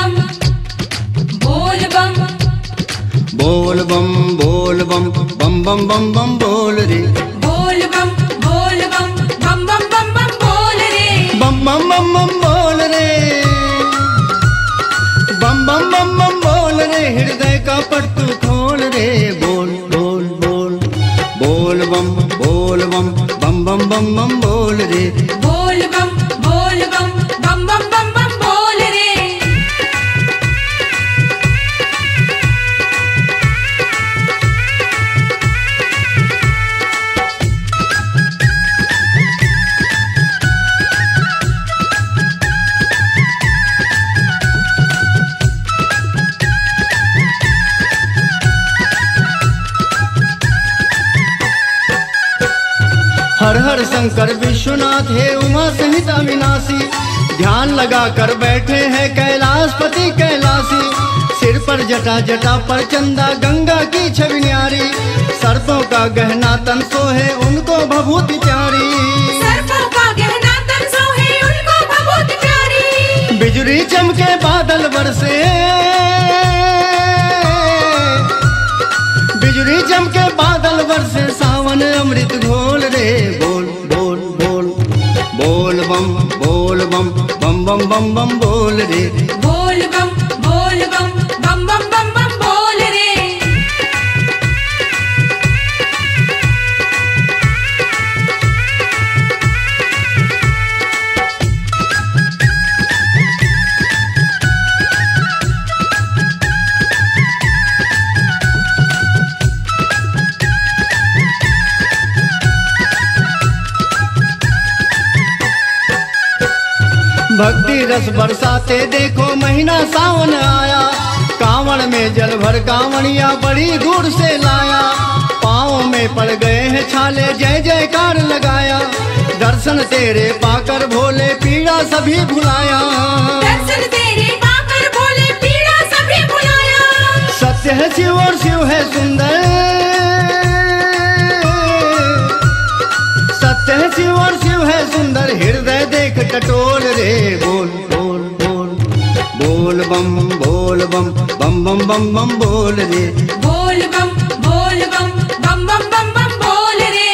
बम बोल बम बोल बम बोल बम बम बम बम बम बोल रे बोल बम बम बम बम बम बम बोल रे बम बम बम बम बोल रे बम बम बम बम बोल रे हृदय का पट तू खोल रे बोल बोल बोल बोल बम बम बम बम बम बोल रे बोल बम बम बम बम बम बोल रे। हर हर शंकर विश्वनाथ है उमा सहित अविनाशी, ध्यान लगा कर बैठे हैं कैलाशपति कैलाशी। सिर पर जटा जटा पर चंदा गंगा की छवि न्यारी, सर्पों का गहना तन सोहे उनको भभूति प्यारी। सर्पों का गहना तन सोहे उनको भभूति प्यारी। बिजली चमके बादल बरसे, बिजली चमके बादल बरसे, सावन अमृत घोल रे बोल बोल बोल बोल बम बम बम बम बम बोल रे बोल बम बम बम बम बम बोल रे। भक्ति रस बरसाते देखो महीना सावन आया, कांवड़ में जल भर कांवड़िया बड़ी दूर से लाया। पाँव में पड़ गए हैं छाले जय जयकार लगाया, दर्शन तेरे पाकर भोले पीड़ा सभी भुलाया। दर्शन तेरे पाकर भोले पीड़ा सभी भुलाया। सत्य है शिव और शिव है सुंदर, सत्य है शिव और शिव है सुंदर, हृदय देख टटोल रे बोल बोल बोल बोल बम बम बम बम बम बोल रे बोल बम बम बम बम बोल रे।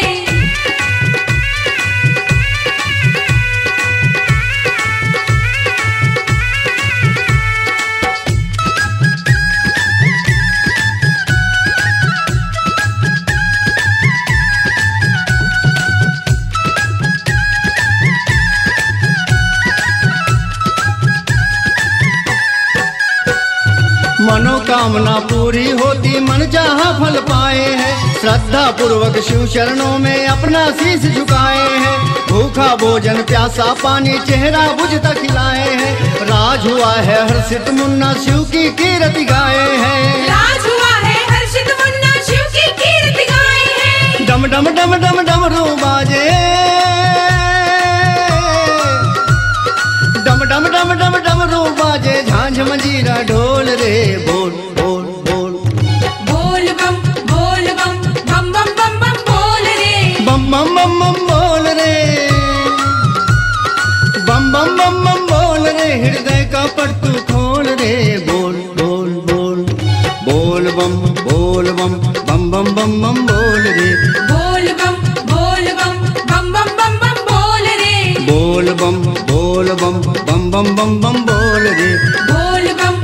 मनोकामना पूरी होती मन चाहा फल पाए हैं, श्रद्धा पूर्वक शिव चरणों में अपना शीश झुकाए हैं। भूखा भोजन प्यासा पानी चेहरा बुझता खिलाए हैं, राज हुआ है हर्षित मुन्ना शिव की कीर्ति गाए हैं। राज हुआ है हर्षित मुन्ना शिव की कीर्ति गाए हैं। डम डम डम डम डमरू बाजे, डम डम डम डम डमरू बाजे, झांझ मंजीरा ढोल रे बोल बोल बोल बोल बम बम बम बम बोल रे बम बम बम बम बोल रे बम बम बम बम बोल रे, हृदय का पट तू खोल रे बोल बोल बोल बोल बम बम बम बम बोल रे बोल बम बम बम बोल रे बोल बम बम बम बोल रे बोल बम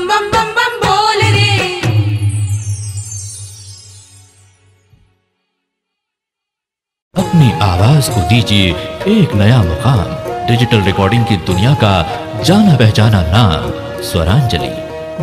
बम बम बोल रे। अपनी आवाज को दीजिए एक नया मुकाम, डिजिटल रिकॉर्डिंग की दुनिया का जाना पहचाना नाम स्वरांजलि,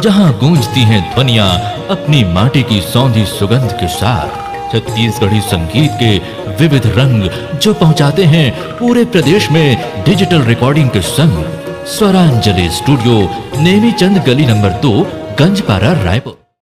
जहां गूंजती हैं ध्वनियां अपनी माटी की सौंधी सुगंध के साथ। छत्तीसगढ़ी संगीत के विविध रंग जो पहुंचाते हैं पूरे प्रदेश में डिजिटल रिकॉर्डिंग के संग। स्वरांजलि स्टूडियो, नेमीचंद गली नंबर 2, गंजपारा, रायपुर।